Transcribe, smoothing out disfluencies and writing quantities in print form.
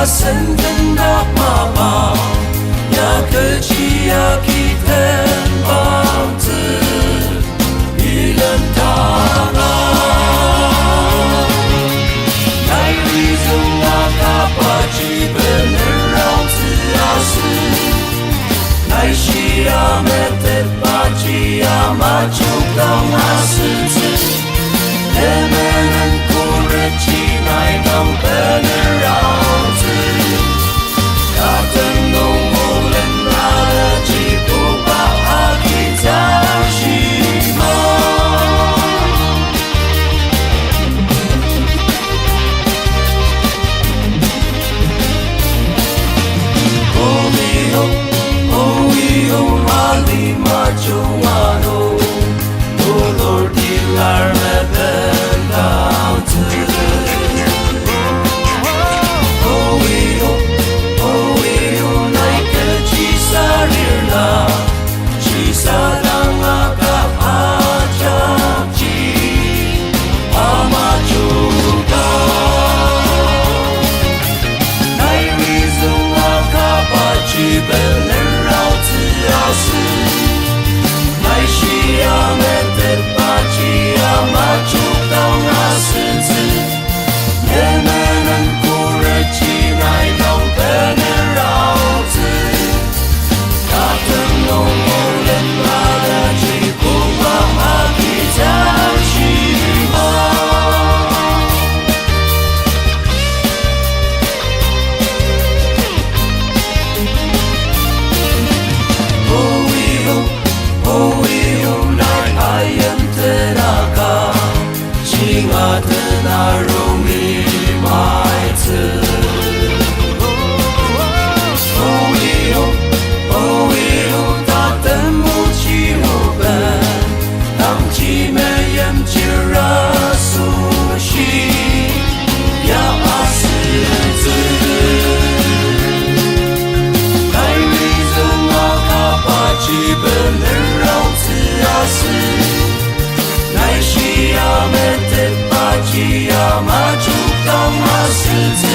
senden mapa ya kecil ya kita bangsa bilang tangan来日中啊卡巴基本能让自啊是来西啊没得巴基啊嘛就当啊是子人们能过日子来当本能让自他等弄我人拿了几不把阿基在西吗Jumano, oh Lord, you are my bounty. Oh, we like a chisarilla, chisadanga kapachachi, amachuga. Nairizunga kapachi belerauti 来西亚没得巴基亚嘛就当啊是子，人们能过日子来当本能绕子，他等弄我人拿的几苦把阿基在西吗？那容易埋次，他等不起我们，当起没人接热苏西，要阿是子，来日中啊卡巴基本能让自阿是，来西亚没得。基亚马祖当马斯。